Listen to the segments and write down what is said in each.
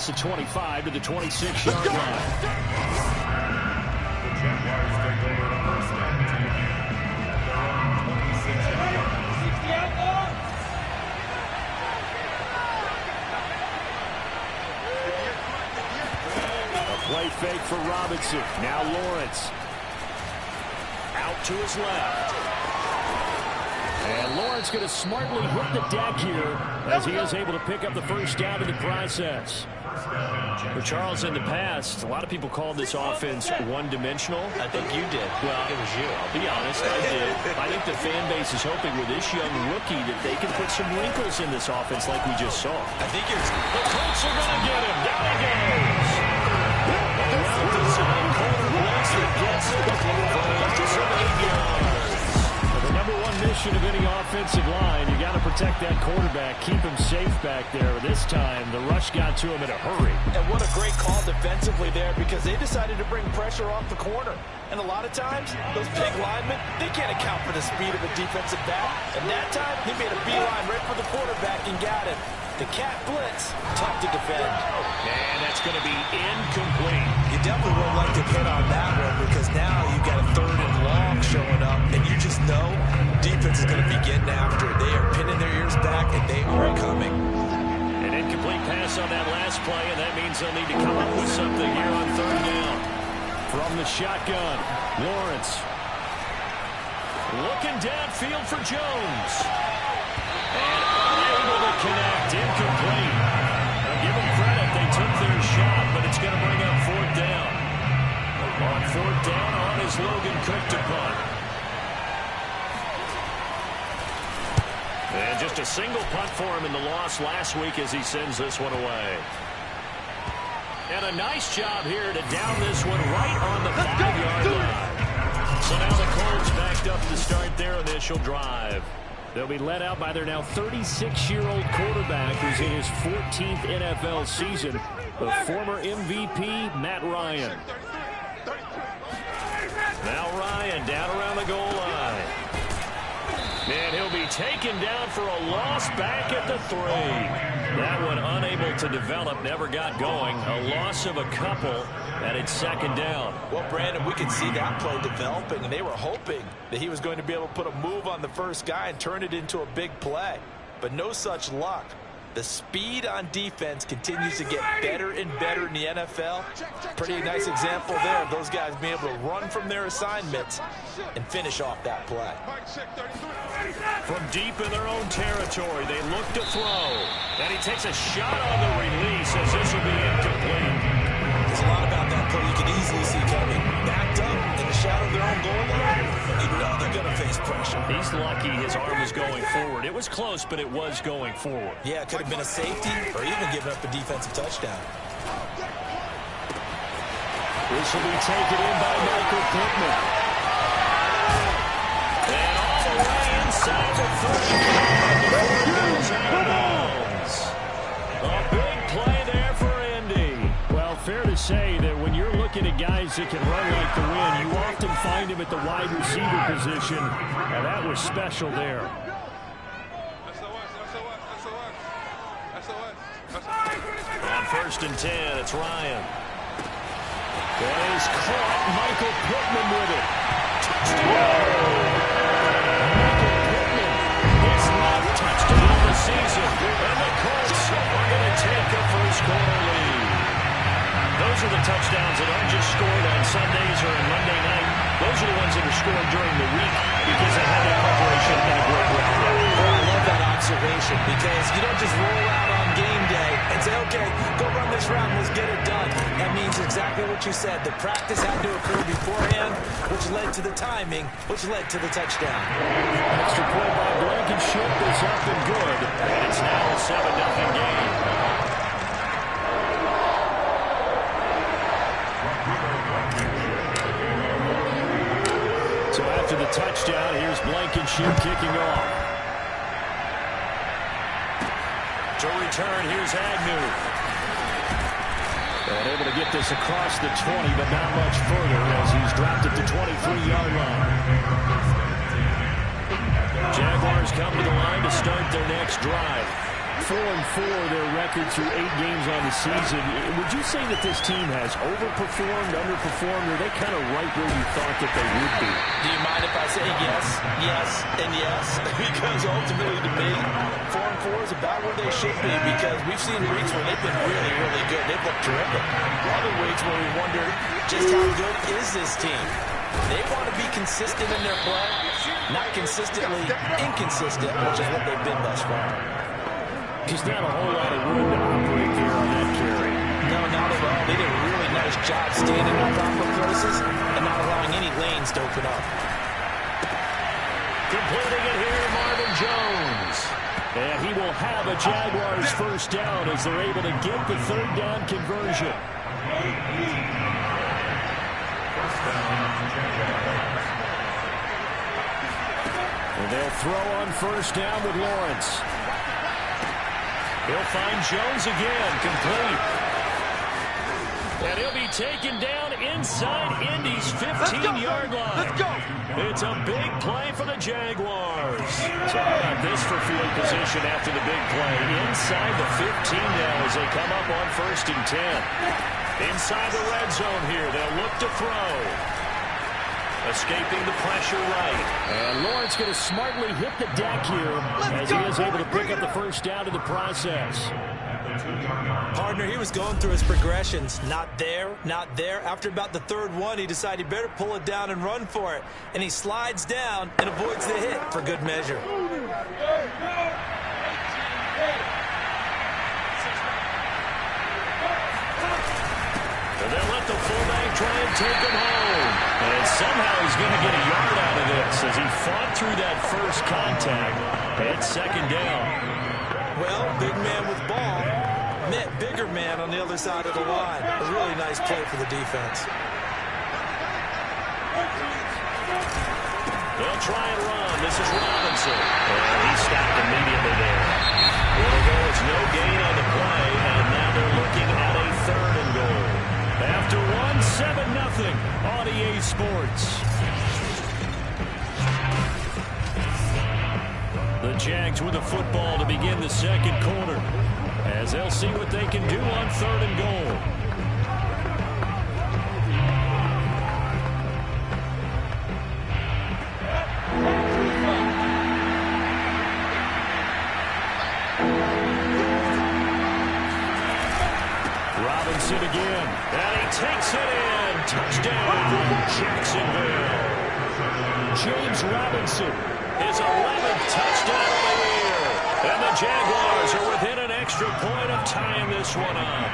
the 25 to the 26-yard line. The Jaguars take over the first down team at their own 26-yard line. Play fake for Robinson. Now Lawrence. Out to his left. And Lawrence going to smartly hit the deck here as he is able to pick up the first down in the process. For Charles, in the past, a lot of people called this offense one-dimensional. I think you did. Well, it was you. I'll be honest, I did. I think the fan base is hoping with this young rookie that they can put some wrinkles in this offense like we just saw. I think you're... The Colts are going to get him. Down he goes. Around the zone, corner blitz that gets for 8 yards. The number one mission of any offensive line, you got to protect that quarterback, keep him safe back there. This time, the rush got to him in a hurry. And what a great call defensively there, because they decided to bring pressure off the corner. And a lot of times, those big linemen, they can't account for the speed of a defensive back. And that time, he made a beeline right for the quarterback and got him. The cat blitz, tough to defend. And that's going to be incomplete. You definitely won't like to hit on that one, because now you've got a 3rd and long showing up, and you just know defense is going to be getting after it. They are pinning their ears back, and they are coming. An incomplete pass on that last play, and that means they'll need to come up with something here on 3rd down. From the shotgun, Lawrence. Looking downfield for Jones. And unable to connect, incomplete. Now give them credit, they took their shot, but it's going to bring up 4th down. On 4th down, on is Logan Cook to punt. And just a single punt for him in the loss last week as he sends this one away. And a nice job here to down this one right on the 5-yard line. So now the Colts backed up to start their initial drive. They'll be led out by their now 36-year-old quarterback who's in his 14th NFL season, the former MVP, Matt Ryan. Now Ryan down around the goal line. And he'll be taken down for a loss back at the 3. That one unable to develop, never got going. A loss of a couple, and it's 2nd down. Well, Brandon, we could see that play developing, and they were hoping that he was going to be able to put a move on the first guy and turn it into a big play. But no such luck. The speed on defense continues to get better and better in the NFL. Pretty nice example there of those guys being able to run from their assignments and finish off that play. From deep in their own territory, they look to throw. And he takes a shot on the release as this will be incomplete. There's a lot about that play you can easily see coming. Backed up in the shadow of their own goal line, you know they're going to face pressure. He's lucky his arm was going forward. It was close, but it was going forward. Yeah, it could have been a safety or even given up a defensive touchdown. This will be taken in by Michael Pittman. And all the way inside the 30. A big play there for Indy. Well, fair to say that when you're looking at guys that can run like the wind, you often find him at the wide receiver position. And that was special there. On 1st and 10, it's Ryan. And he's caught. Michael Pittman with it. Michael Pittman, his 9th touchdown of the season. And the Colts are going to take a first-quarter lead. Those are the touchdowns that aren't just scored on Sundays or on Monday night. Those are the ones that are scored during the week because they have that preparation and a great route. Oh, I love that observation, because you don't just roll out on game day and say, okay, go run this route, let's get it done. That means exactly what you said. The practice had to occur beforehand, which led to the timing, which led to the touchdown. Extra point by Blankenship is up and good. And it's now a 7-0 game. So after the touchdown, here's Blankenship kicking off. To return, here's Agnew. And able to get this across the 20, but not much further as he's dropped at the 23-yard line. Jaguars come to the line to start their next drive. 4-4, their record through 8 games on the season. Would you say that this team has overperformed, underperformed, or are they kind of right where you thought that they would be? Do you mind if I say yes, yes, and yes? Because ultimately to me, 4-4 is about where they should be, because we've seen weeks where they've been really, really good. They've looked terrific. Other weeks where we wonder just how good is this team. They want to be consistent in their play, not consistently inconsistent, which is what they've been thus far. Just not a whole lot of room to operate there on that carry. No, not at all. They did a really nice job standing in proper places and not allowing any lanes to open up. Completing it here to Marvin Jones. And he will have a Jaguars first down as they're able to get the third down conversion. And they'll throw on first down with Lawrence. He'll find Jones again, complete. And he'll be taken down inside Indy's 15-yard line. Let's go. It's a big play for the Jaguars. So how about this for field position after the big play? Inside the 15 now as they come up on 1st and 10. Inside the red zone here, they'll look to throw. Escaping the pressure right. And Lawrence going to smartly hit the deck here as he is able to pick up the first down in the process. Partner, he was going through his progressions. Not there, not there. After about the third one, he decided he better pull it down and run for it. And he slides down and avoids the hit for good measure. And they'll let the fullback try and take him home. And somehow he's going to get a yard out of this as he fought through that first contact. And 2nd down. Well, big man with ball met bigger man on the other side of the line. A really nice play for the defense. They'll try and run. This is Robinson. And he stopped immediately there. Well, there was no gain on the play, and now they're looking at a 3rd and goal. After 7-0 on EA Sports. The Jags with a football to begin the 2nd quarter as they'll see what they can do on 3rd and goal. Robinson again, and he takes it in. Touchdown, Jacksonville. James Robinson, his 11th touchdown of the year. And the Jaguars are within an extra point of tying this one up.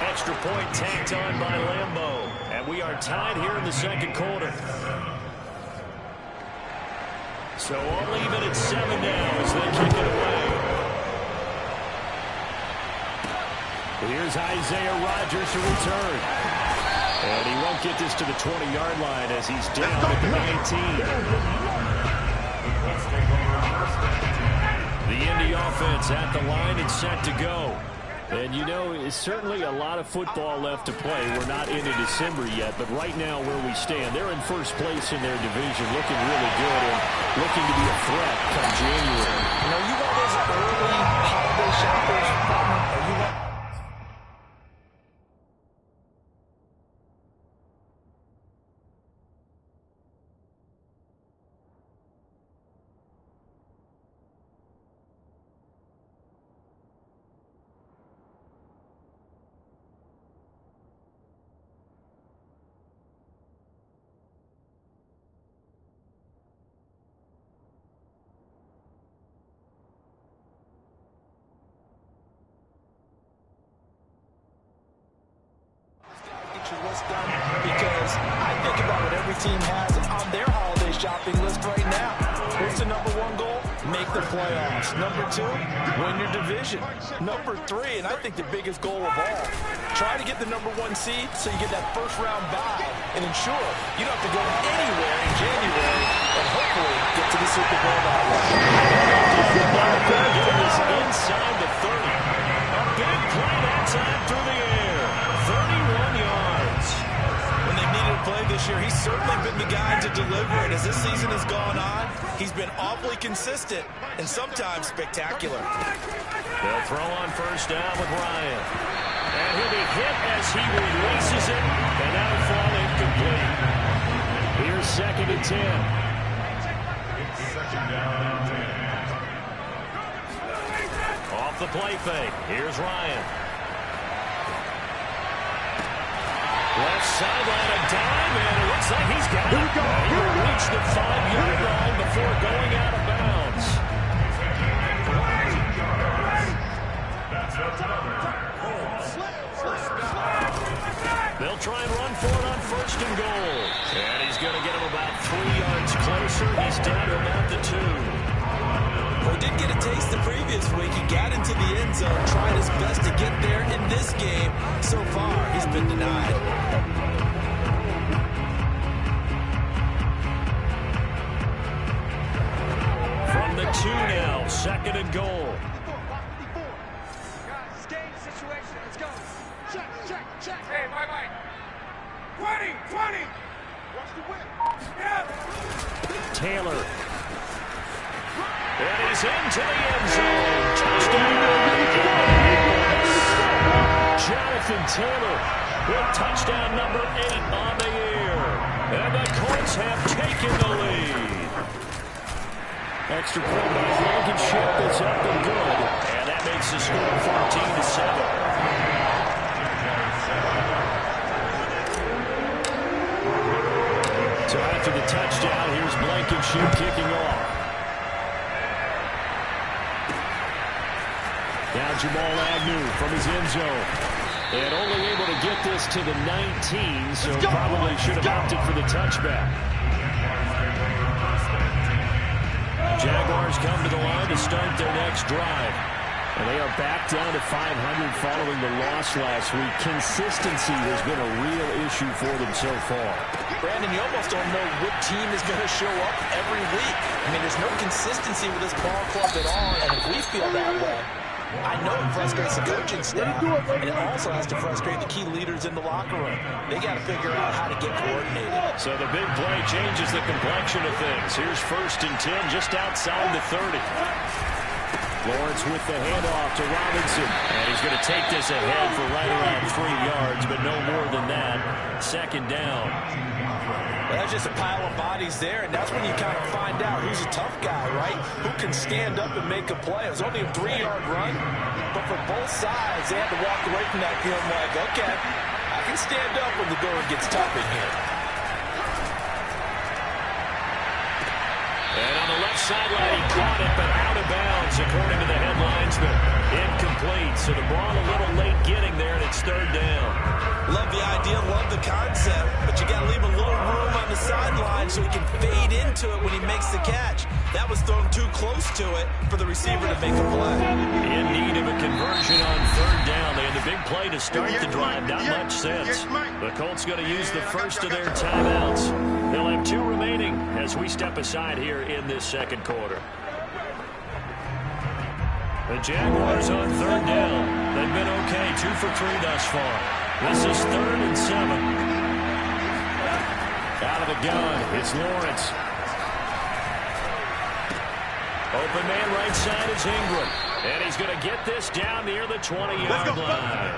Extra point tacked on by Lambeau. And we are tied here in the 2nd quarter. So all even at 7 now as they kick it away. Here's Isaiah Rodgers to return. And he won't get this to the 20-yard line as he's down at the 19. The Indy offense at the line and set to go. And, you know, it's certainly a lot of football left to play. We're not into December yet, but right now where we stand, they're in first place in their division, looking really good and looking to be a threat come January. You know, you got those early holiday shoppers, or you want... What's done, because I think about what every team has on their holiday shopping list right now. What's the number 1 goal? Make the playoffs. Number 2, win your division. Number 3, and I think the biggest goal of all, try to get the number 1 seed so you get that first round bye and ensure you don't have to go anywhere in January and hopefully get to the Super Bowl that way. Inside the 30. A big play that time through the air. 31 yards. When they needed a play this year, he's certainly been the guy to deliver. delivering. As this season has gone on, he's been awfully consistent and sometimes spectacular. They'll throw on first down with Ryan. And he'll be hit as he releases it, and that'll fall incomplete. Here's 2nd and 10. It's 2nd down and 10. Off the play fake. Here's Ryan. Left sideline, a dime, and it looks like he's got it. He will reach the 5-yard line before going out of bounds. They'll try and run for it on 1st and goal. And he's going to get him about 3 yards closer. He's down to about the 2. Well, he did get a taste the previous week. He got into the end zone, tried his best to get there. In this game, so far, he's been denied. From the 2 now, 2nd and goal. Situation. Let's go. Check. Hey, bye. 20. Watch the whip. Yeah. Taylor. And he's into the end zone. Touchdown. Jonathan Taylor with touchdown number 8 on the year. And the Colts have taken the lead. Extra point by Blankenship is up and good. And that makes the score 14-7. So after the touchdown, here's Blankenship kicking off. Now Jamal Agnew from his end zone. And only able to get this to the 19, so probably should have opted for the touchback. Jaguars come to the line to start their next drive. And they are back down to 500 following the loss last week. Consistency has been a real issue for them so far. Brandon, you almost don't know what team is going to show up every week. I mean, there's no consistency with this ball club at all, and if we feel that way, I know it frustrates the coaching staff, and it also has to frustrate the key leaders in the locker room. They got to figure out how to get coordinated. So the big play changes the complexion of things. Here's 1st and 10 just outside the 30. Lawrence with the handoff to Robinson. And he's going to take this ahead for right around 3 yards, but no more than that. 2nd down. Well, that's just a pile of bodies there, and that's when you kind of find out who's a tough guy, right? Who can stand up and make a play. It was only a 3-yard run, but for both sides, they had to walk away from that feeling like, okay, I can stand up when the going gets tough in here. And on the left sideline, he caught it, but out of bounds, according to the headlinesman. Incomplete, so the ball a little late getting there, and it's 3rd down. Love the idea, love the concept, but you got to leave a little room on the sideline so he can fade into it when he makes the catch. That was thrown too close to it for the receiver to make a play. In need of a conversion on 3rd down. They had the big play to start the drive, not much sense. The Colts going to use the first of their timeouts. They'll have 2 remaining as we step aside here in this 2nd quarter. The Jaguars on 3rd down. They've been okay, 2 for 3 thus far. This is 3rd and 7. Out of the gun, it's Lawrence. Open man right side is Ingram. And he's going to get this down near the 20-yard line.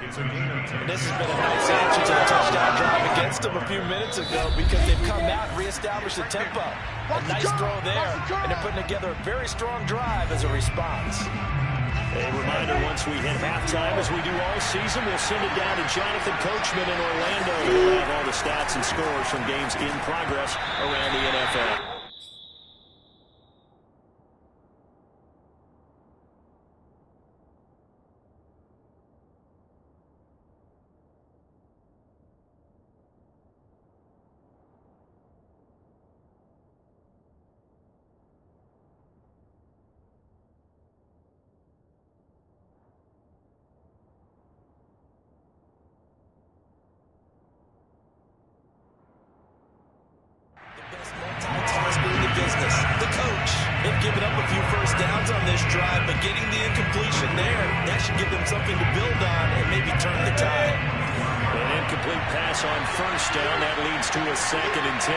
This has been a nice answer to the touchdown drive against them a few minutes ago because they've come out and reestablished the tempo. A nice throw there, and they're putting together a very strong drive as a response. A reminder, once we hit halftime, as we do all season, we'll send it down to Jonathan Coachman in Orlando. We'll have all the stats and scores from games in progress around the NFL. They've given up a few first downs on this drive, but getting the incompletion there, that should give them something to build on and maybe turn the tide. An incomplete pass on first down. That leads to a 2nd and 10.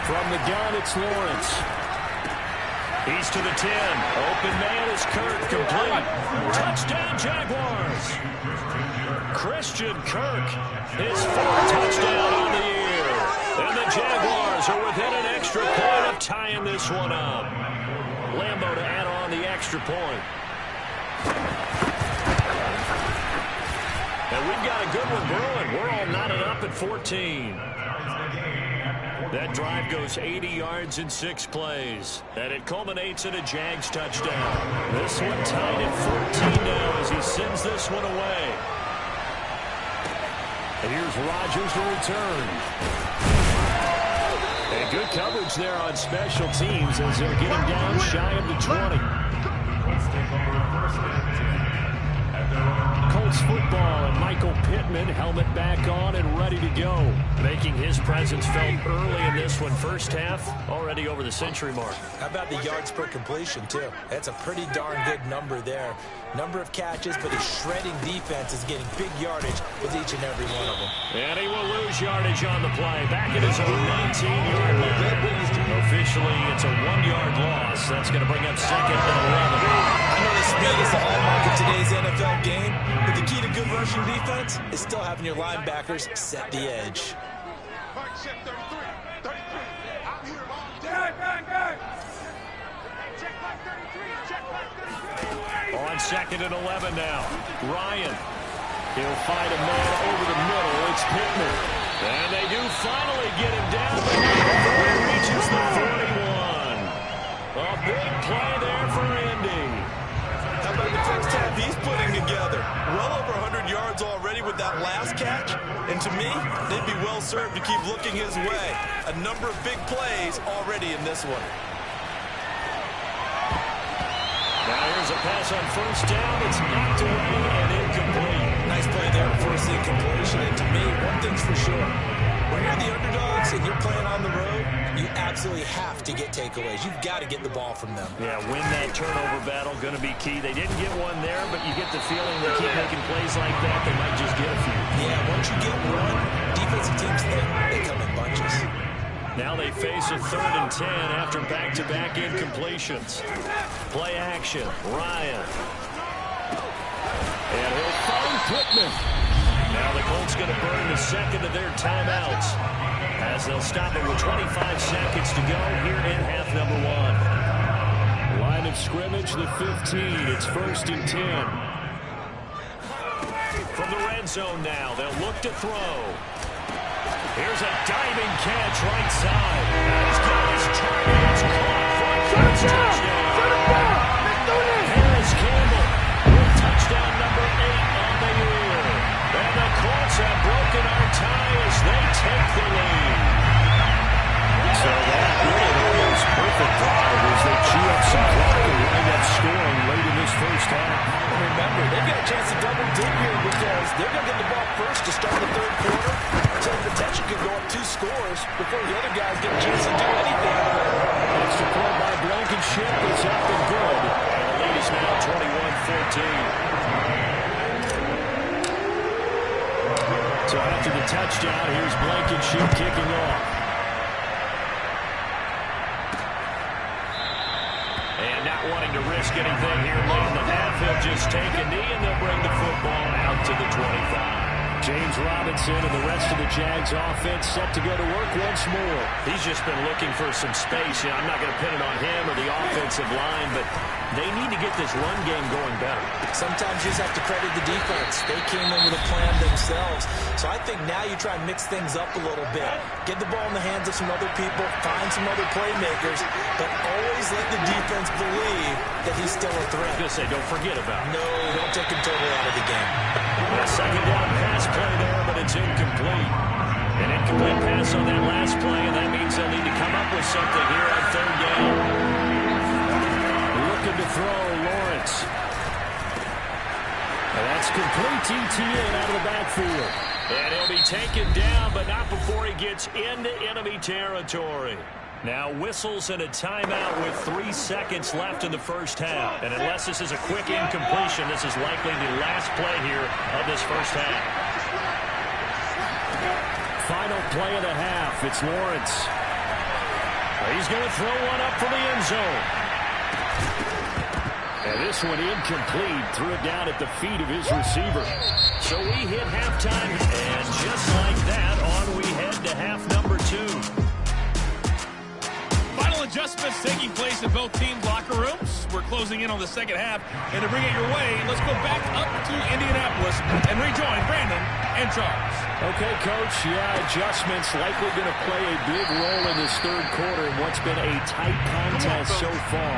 From the gun, it's Lawrence. He's to the 10. Open man is Kirk, complete. Touchdown, Jaguars. Christian Kirk, his 4th touchdown on the year. And the Jaguars are within an extra point of tying this one up. Lambeau to add on the extra point. And we've got a good one brewing. We're all knotted up at 14. That drive goes 80 yards in 6 plays. And it culminates in a Jags touchdown. This one tied at 14 now as he sends this one away. And here's Rodgers to return. And good coverage there on special teams as they'll get him down shy of the 20. Colts football and Michael Pittman, helmet back on and ready to go. Making his presence felt early in this one. First half, already over the century mark. How about the yards per completion, too? That's a pretty darn good number there. Number of catches, but his shredding defense is getting big yardage with each and every one of them. And he will lose yardage on the play. Back at his own 19-yard line. Officially, it's a 1-yard loss. That's going to bring up 2nd and 11. I know the speed is the hallmark of today's NFL game, but the key to good rushing defense is still having your linebackers set the edge. Check 33. 33. Out here. Gang. Check back 33. Check back 33. On 2nd and 11 now. Ryan. He'll find a man over the middle. It's Pittman. And they do finally get him down. Before he reaches the 41. A big play there for Indy. How about the first half he's putting together? Well over 100 yards already with that last catch. And to me, they'd be well served to keep looking his way. A number of big plays already in this one. Now here's a pass on first down. It's knocked away and incomplete. Nice play there, first incompletion. And to me, one thing's for sure. When you're the underdogs and you're playing on the road, you absolutely have to get takeaways. You've got to get the ball from them. Yeah, win that turnover battle, going to be key. They didn't get one there, but you get the feeling they keep making plays like that, they might just get a few. Yeah, once you get one, defensive teams think they come in bunches. Now they face a 3rd and 10 after back-to-back incompletions. Play action, Ryan. And he'll find Pittman. Now the Colts going to burn the 2nd of their timeouts as they'll stop it with 25 seconds to go here in half number 1. Line of scrimmage, the 15. It's 1st and 10. From the red zone now, they'll look to throw. Here's a diving catch right side. He's got his target. It's caught for a touchdown. Harris Campbell with touchdown number 8 on the year. And the Colts have broken our tie as they take the lead. So that really almost perfect drive as they chew up some clock and wind up scoring late in this first half. And remember, they've got a chance to double dip here because they're going to get the ball first to start the 3rd quarter. So the potential could go up 2 scores before the other guys get a chance to do anything. Extra point by Blankenship is up and good. And the lead is now 21-14. So after the touchdown, here's Blankenship kicking off. And not wanting to risk anything here late in the half, he'll just take a knee and they'll bring the football out to the 25. James Robinson and the rest of the Jags offense set to go to work once more. He's just been looking for some space. I'm not going to pin it on him or the offensive line, but they need to get this run game going better. Sometimes you just have to credit the defense. They came in with a plan themselves. So I think now you try and mix things up a little bit. Get the ball in the hands of some other people, find some other playmakers, but always let the defense believe that he's still a threat. I was going to say, don't forget about it. No, don't take him totally out of the game. A 2nd down pass play there, but it's incomplete. An incomplete pass on that last play, and that means they'll need to come up with something here on 3rd down. Looking to throw, Lawrence. And that's complete ETN out of the backfield. And he'll be taken down, but not before he gets into enemy territory. Now whistles and a timeout with 3 seconds left in the first half. And unless this is a quick incompletion, this is likely the last play here of this first half. Final play of the half. It's Lawrence. He's going to throw one up for the end zone. And this one incomplete. Threw it down at the feet of his receiver. So we hit halftime, and just like that, on we head to half number 2. Final adjustments taking place in both teams' locker rooms. We're closing in on the second half. And to bring it your way, let's go back up to Indianapolis and rejoin Brandon and Charles. Okay, Coach. Yeah, adjustments likely going to play a big role in this third quarter in what's been a tight contest so far.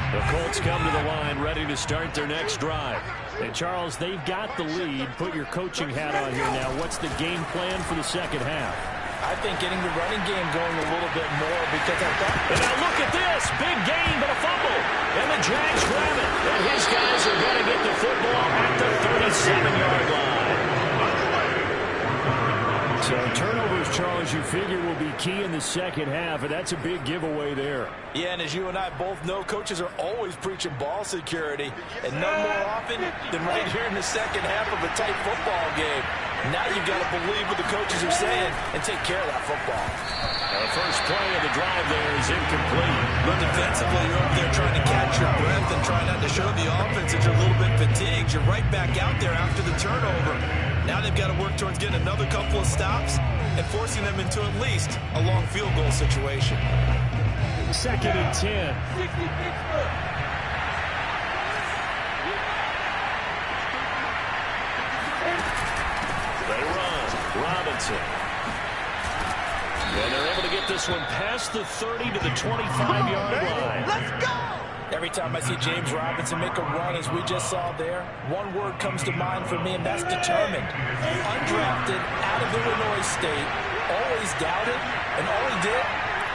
The Colts come to the line ready to start their next drive. And, Charles, they've got the lead. Put your coaching hat on here now. What's the game plan for the second half? I think getting the running game going a little bit more because I thought... And now look at this. Big gain, but a fumble. And the Jags grab it. And his guys are going to get the football at the 37-yard line. So turnovers, Charles, you figure will be key in the second half, and that's a big giveaway there. Yeah, and as you and I both know, coaches are always preaching ball security, and none more often than right here in the second half of a tight football game. Now you've got to believe what the coaches are saying and take care of that football. Now the first play of the drive there is incomplete. But defensively, you're up there trying to catch your breath and try not to show the offense that you're a little bit fatigued. You're right back out there after the turnover. Now they've got to work towards getting another couple of stops and forcing them into at least a long field goal situation. 2nd and 10. They run. Robinson. And they're able to get this one past the 30 to the 25-yard line. Let's go! Every time I see James Robinson make a run, as we just saw there, one word comes to mind for me, and that's determined. Undrafted, out of Illinois State, always doubted, and all he did,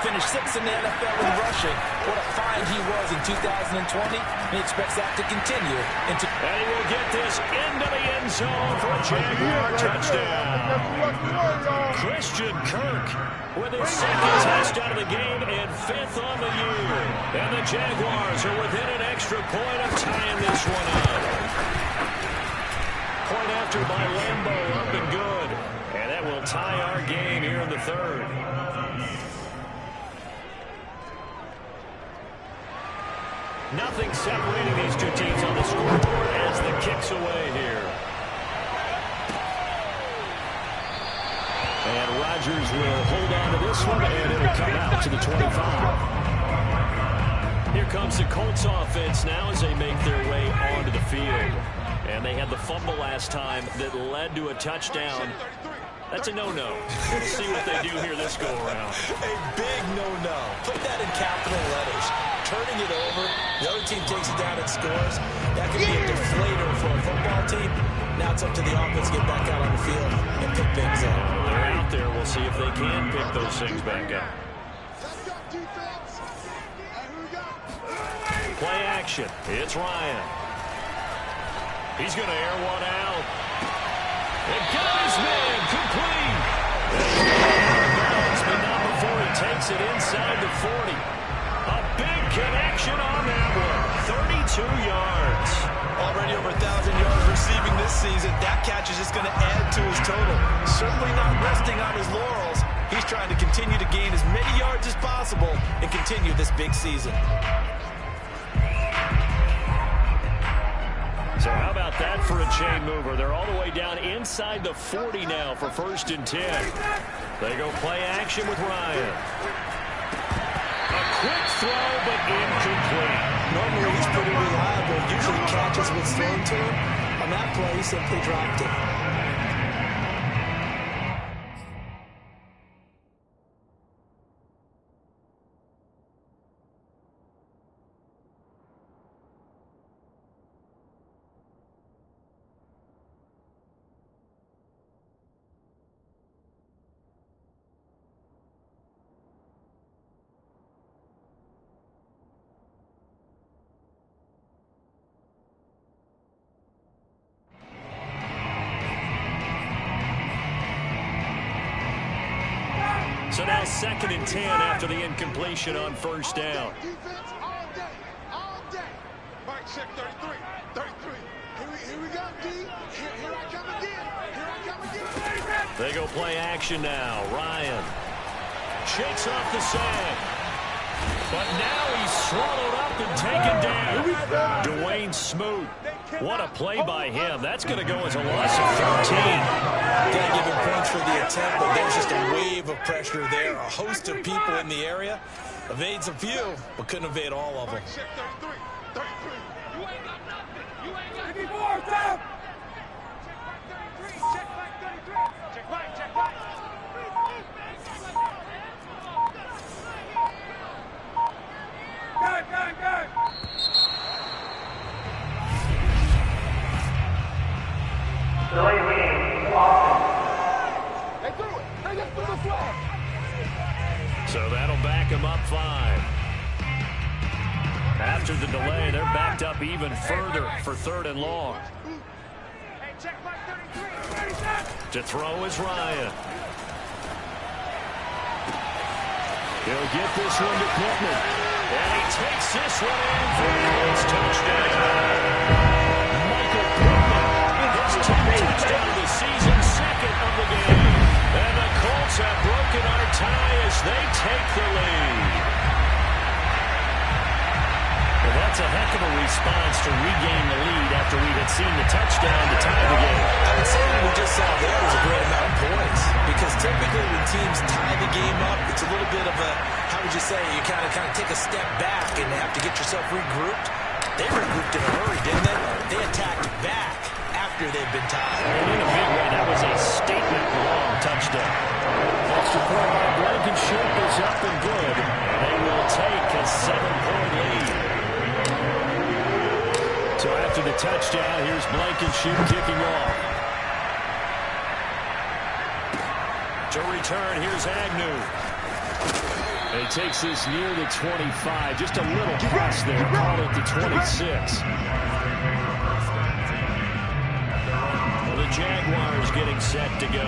finished 6th in the NFL in rushing. What a find he was in 2020. He expects that to continue. And he will get this into the end zone for a Jaguar touchdown. Christian Kirk with his 2nd touchdown of the game and 5th on the year. And the Jaguars are within an extra point of tying this one up. Point after by Lambeau, up and good. And that will tie our game here in the third. Nothing separating these two teams on the scoreboard as the kick's away here. And Rodgers will hold on to this one, and it'll come out to the 25. Here comes the Colts offense now as they make their way onto the field. And they had the fumble last time that led to a touchdown. That's a no-no. We'll see what they do here this go-around. A big no-no. Put that in capital letters. Turning it over, the other team takes it down and scores. That could be a deflator for a football team. Now it's up to the offense to get back out on the field and pick things up. They're out there. We'll see if they can pick those things back up. Play action. It's Ryan. He's going to air one out. And got his man complete. But not before he takes it inside the 40. A big connection on that one. 32 yards. Already over 1,000 yards receiving this season. That catch is just going to add to his total. Certainly not resting on his laurels. He's trying to continue to gain as many yards as possible and continue this big season. So how about that for a chain mover? They're all the way down inside the 40 now for 1st and 10. They go play action with Ryan. A quick throw, but incomplete. Normally he's pretty reliable. Usually catches what's thrown to him. On that play, he simply dropped it. 2nd and 10 after the incompletion on first down. Defense all day, all day. Mike, check 33, 33. Here we go, D. Here I come again. Here I come again. They go play action now. Ryan shakes off the sand. But now he's swallowed up and taken down. Dwayne Smoot. What a play by him. That's going to go as a loss of 13. Got to give him points for the attempt, but there's just a wave of pressure there. A host of people in the area. Evades a few, but couldn't evade all of them. Mike, check 33, 33. You ain't got nothing. You ain't got any more time. Check back 33. Check back 33. Check back. Good. They threw it. They just threw the flag. So that'll back him up 5. After the delay, they're backed up even further for 3rd and long. Hey, check back 33. To throw is Ryan. He'll get this one to Pittman. And he takes this one in for a Colts touchdown. Michael Pittman, his 10th touchdown of the season, 2nd of the game. And the Colts have broken our tie as they take the lead. Well, that's a heck of a response to regain the lead after we had seen the touchdown to tie the game. I would say what we just saw there was a great amount of points. Because typically when teams tie the game up, it's a little bit of a, how would you say, you kind of take a step back and have to get yourself regrouped. They regrouped in a hurry, didn't they? They attacked back after they'd been tied. And in a big way, that was a statement-long touchdown. Extra point by Blankenship is up and good. They will take a 7-point lead. So after the touchdown, here's Blankenship kicking off. To return, here's Agnew. And he takes this near the 25. Just a little pass there. Caught at the 26. Well, the Jaguars getting set to go.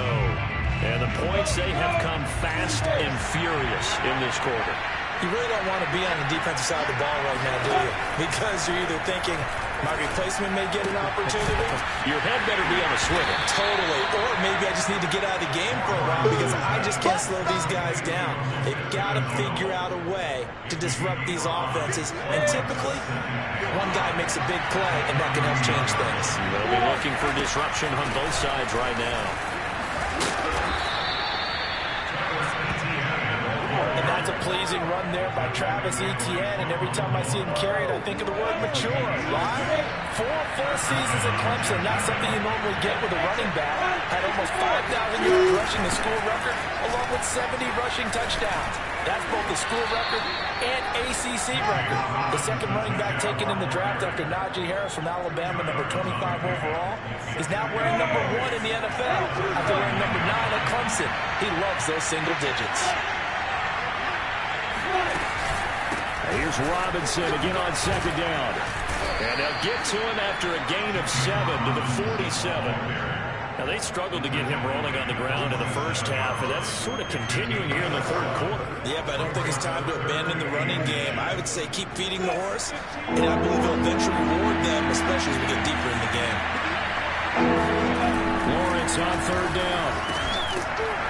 And the points, they have come fast and furious in this quarter. You really don't want to be on the defensive side of the ball right now, do you? Because you're either thinking, my replacement may get an opportunity. Your head better be on a swivel. Totally. Or maybe I just need to get out of the game for a while because I just can't slow these guys down. They've got to figure out a way to disrupt these offenses. And typically, one guy makes a big play, and that can help change things. They'll be looking for disruption on both sides right now. And that's a pleasing run there by Travis Etienne. And every time I see him carry it, I think of the word mature. Why? 4 full seasons at Clemson. Not something you normally get with a running back. Had almost 5,000 yards rushing, the school record, along with 70 rushing touchdowns. That's both the school record and ACC record. The second running back taken in the draft after Najee Harris from Alabama, number 25 overall, is now wearing number 1 in the NFL after wearing number 9 at Clemson. He loves those single digits. Here's Robinson again on 2nd down. And they'll get to him after a gain of 7 to the 47. Now, they struggled to get him rolling on the ground in the first half, and that's sort of continuing here in the 3rd quarter. Yeah, but I don't think it's time to abandon the running game. I would say keep feeding the horse, and I believe he'll eventually reward them, especially as we get deeper in the game. Lawrence on 3rd down.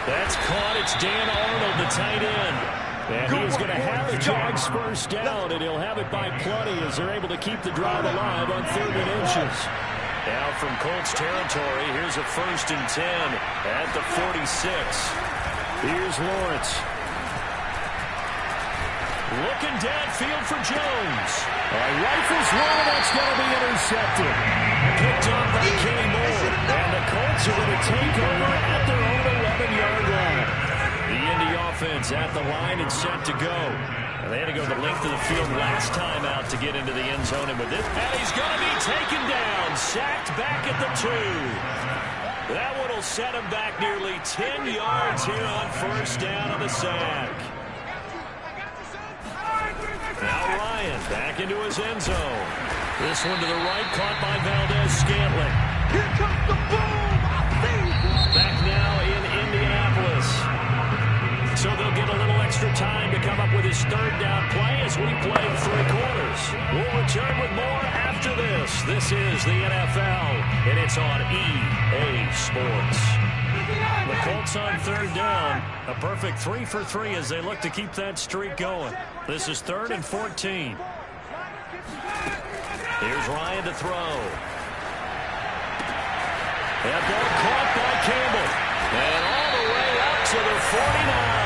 That's caught. It's Dan Arnold, the tight end. And he is going to have the Jags first down, and he'll have it by plenty as they're able to keep the drive alive on 3rd and inches. Now from Colts territory, here's a 1st and 10 at the 46. Here's Lawrence. Looking downfield for Jones. Rifles one, that's going to be intercepted. Picked up by Kenny Moore. And the Colts are going to take over at their own 11-yard line. The Indy offense at the line and set to go. And they had to go the length of the field last time out to get into the end zone. And with this, and he's going to be taken down. Sacked back at the 2. That one will set him back nearly 10 yards here on 1st down on the sack. Now Ryan back into his end zone. This one to the right, caught by Valdez-Scantling. Here comes the boom. Back now in Indianapolis. So they'll get a little extra time to come up with his third down play as we play 3 quarters. We'll return with more after this. This is the NFL, and it's on EA Sports. The Colts on third down. A perfect 3 for 3 as they look to keep that streak going. This is 3rd and 14. Here's Ryan to throw. That ball caught by Campbell. And all the way up to the 49.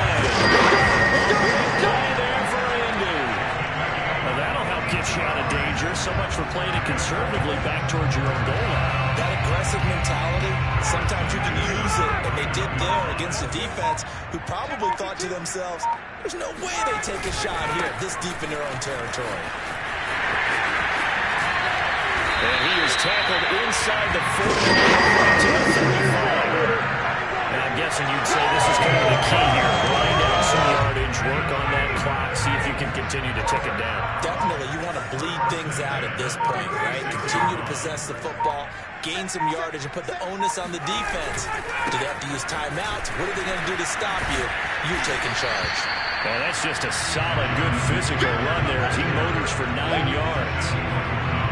Big play there for Indy. Well, that'll help get you out of danger. So much for playing it conservatively back towards your own goal line. That aggressive mentality, sometimes you can use it, and they did there against a defense who probably thought to themselves, there's no way they take a shot here this deep in their own territory. And he is tackled inside the 40 to the 35. And I'm guessing you'd say this is kind of the key here. Grind out some yardage, work on that clock, see if you can continue to tick it down. Definitely, you want to bleed things out at this point, right? Continue to possess the football, gain some yardage, and put the onus on the defense. Do they have to use timeouts? What are they going to do to stop you? You're taking charge. Well, that's just a solid, good physical run there as he motors for 9 yards.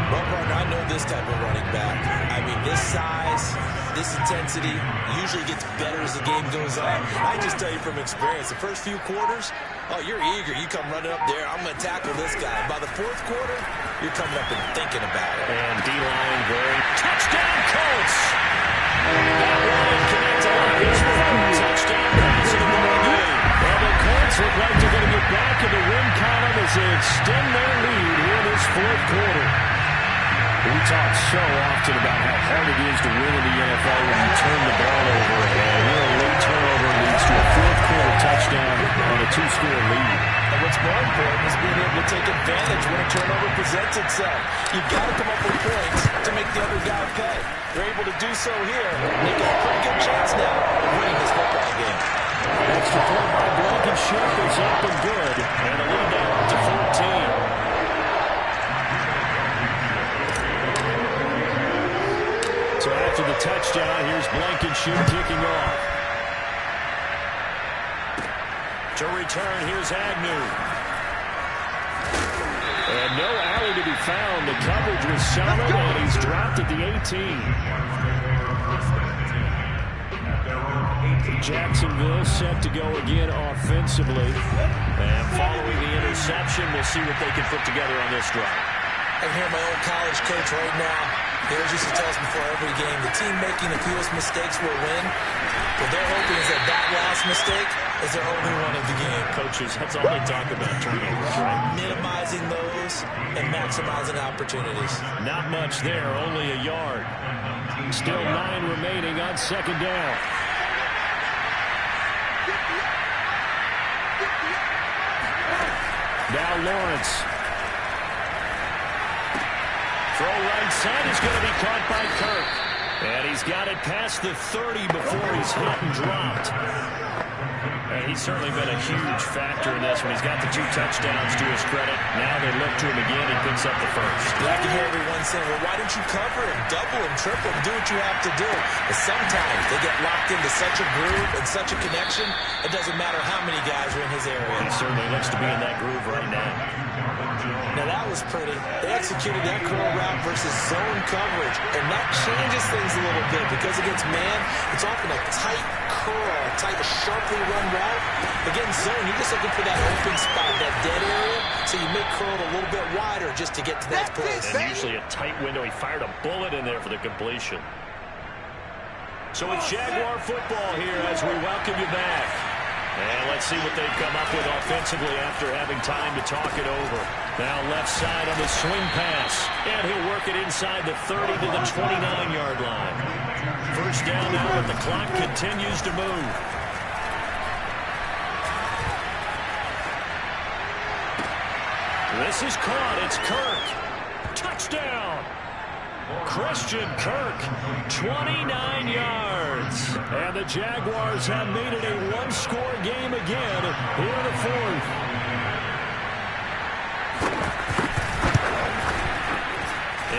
Well, partner, I know this type of running back. I mean, this size, this intensity usually gets better as the game goes on. I just tell you from experience, the first few quarters, oh, you're eager. You come running up there, I'm going to tackle this guy. By the 4th quarter, you're coming up and thinking about it. And D-line going, touchdown Colts! That line connects on his foot. Touchdown pass in the ball game. And the Colts look like they're going to get back in the win column as they extend their lead here in this 4th quarter. We talk so often about how hard it is to win in the NFL when you turn the ball over. And here a late turnover leads to a 4th quarter touchdown on a 2-score lead. And what's more important is being able to take advantage when a turnover presents itself. You've got to come up with points to make the other guy pay. They're able to do so here. They got a pretty good chance now of winning this football game. Extra point by Blankenship is up and good. And a lead now up to 14. So after the touchdown, here's Blankenship kicking off. To return, here's Agnew. And no alley to be found. The coverage was solid, and he's dropped at the 18. Jacksonville set to go again offensively. And following the interception, we'll see what they can put together on this drive. I can hear my old college coach right now. He always used to tell us before every game, the team making the fewest mistakes will win. What they're hoping is that last mistake is their only one of the game. Coaches, that's all they talk about, turnovers, right? Minimizing those and maximizing opportunities. Not much there, only a yard. Still 9 remaining on 2nd down. Now Lawrence. Throw right side is going to be caught by Kirk. And he's got it past the 30 before he's hit and dropped. And he's certainly been a huge factor in this when he's got the 2 touchdowns to his credit. Now they look to him again. He picks up the first. Yeah, I can hear everyone saying, well, why don't you cover him, double him, triple him, do what you have to do. But sometimes they get locked into such a groove and such a connection, it doesn't matter how many guys are in his area. He certainly looks to be in that groove right now. Now that was pretty. They executed that curl route versus zone coverage, and that changes things a little bit because against man, it's often a tight curl, tight, sharply run route. Against zone, you're just looking for that open spot, that dead area, so you make curl a little bit wider just to get to that place. And usually a tight window. He fired a bullet in there for the completion. So it's Jaguar football here as we welcome you back. And let's see what they've come up with offensively after having time to talk it over. Now left side on the swing pass. And he'll work it inside the 30 to the 29-yard line. First down now, but the clock continues to move. This is caught. It's Kirk. Touchdown. Christian Kirk, 29 yards. And the Jaguars have made it a 1-score game again here in the 4th.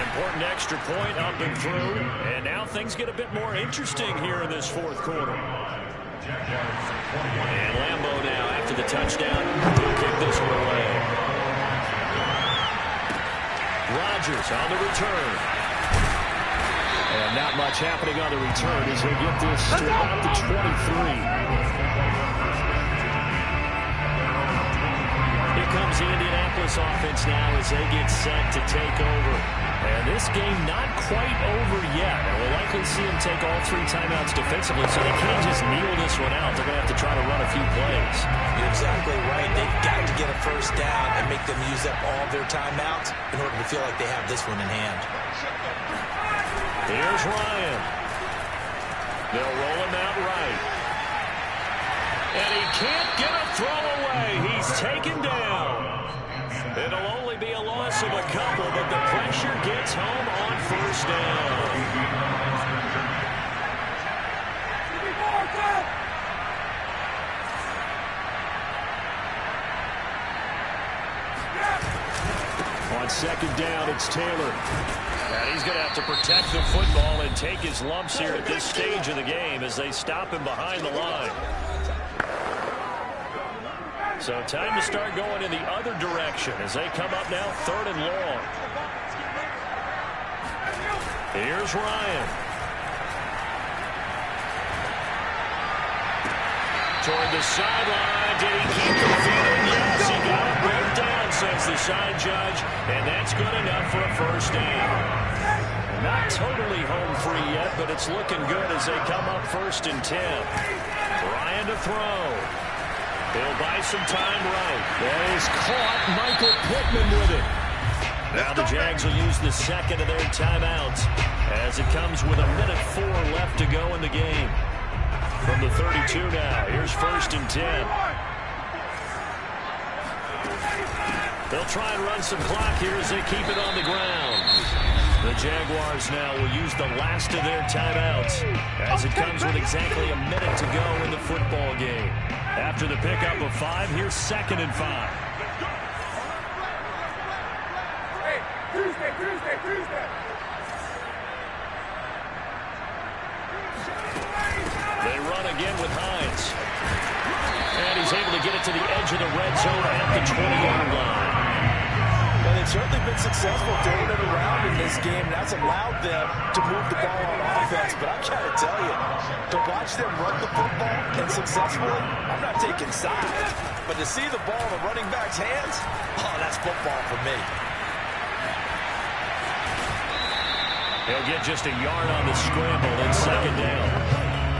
Important extra point up and through. And now things get a bit more interesting here in this 4th quarter. And Lambeau now, after the touchdown, he'll kick this one away. Rodgers on the return. And not much happening on the return as they get this to about the 23. Here comes the Indianapolis offense now as they get set to take over. And this game not quite over yet. And we'll likely see them take all 3 timeouts defensively, so they can't just kneel this one out. They're going to have to try to run a few plays. You're exactly right. They've got to get a first down and make them use up all their timeouts in order to feel like they have this one in hand. Here's Ryan. They'll roll him out right. And he can't get a throw away. He's taken down. It'll only be a loss of a couple, but the pressure gets home on first down. On second down, it's Taylor. And he's going to have to protect the football and take his lumps here at this stage of the game as they stop him behind the line. So time to start going in the other direction as they come up now 3rd and long. Here's Ryan. Toward the sideline. Did he keep the field? Yes, he got it right down, says the side judge. And that's good enough for a first down. Not totally home free yet, but it's looking good as they come up 1st and 10. Ryan to throw. He'll buy some time right. That is caught. Michael Pittman with it. Now the Jags will use the second of their timeouts as it comes with 1:04 left to go in the game. From the 32 now, here's 1st and 10. They'll try and run some clock here as they keep it on the ground. The Jaguars now will use the last of their timeouts as it comes with exactly 1 minute to go in the football game. After the pickup of 5, here's 2nd and 5. Hey, Tuesday. They run again with Hines. And he's able to get it to the edge of the red zone at the 20-yard line. Well, they've certainly been successful throwing it around in this game. That's allowed them to move the ball on offense. But I've got to tell you, to watch them run the football and successfully, I'm not taking sides. But to see the ball in the running back's hands, oh, that's football for me. He'll get just a yard on the scramble in 2nd down.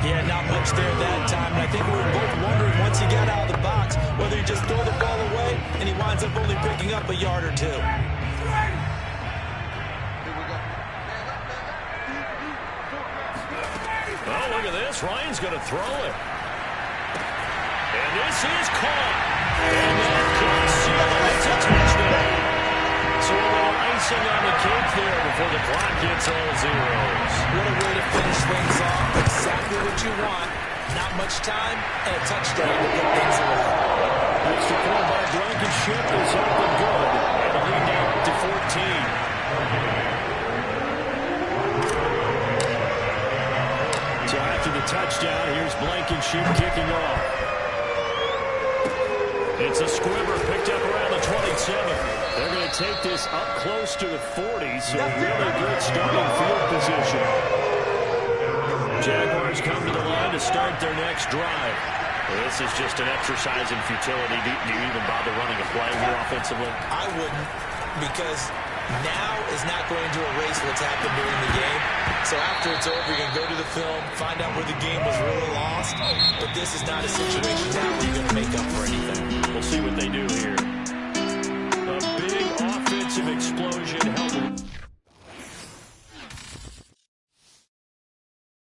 Yeah, not much there that time. And I think we were both wondering once he got out of the box whether he just throw the ball away and he winds up only picking up a yard or 2. Oh, look at this. Ryan's going to throw it. And this is caught. And that could seal it. It's a touchdown. So a little icing on the cake there before the clock gets all zeros. What a way to finish things off. Exactly what you want. Not much time and a touchdown to put things away. Extra point by Blankenship is up and good. And the lead now up to 14. So after the touchdown, here's Blankenship kicking off. It's a squibber picked up around the 27. They're going to take this up close to the 40, so really good starting field position. Jaguars come to the line to start their next drive. Well, this is just an exercise in futility. Do you even bother running a play here offensively? I wouldn't, because now is not going to erase what's happened during the game. So after it's over, you're going to go to the film, find out where the game was really lost. But this is not a situation now where you're going to make up for anything. We'll see what they do here. A big offensive explosion.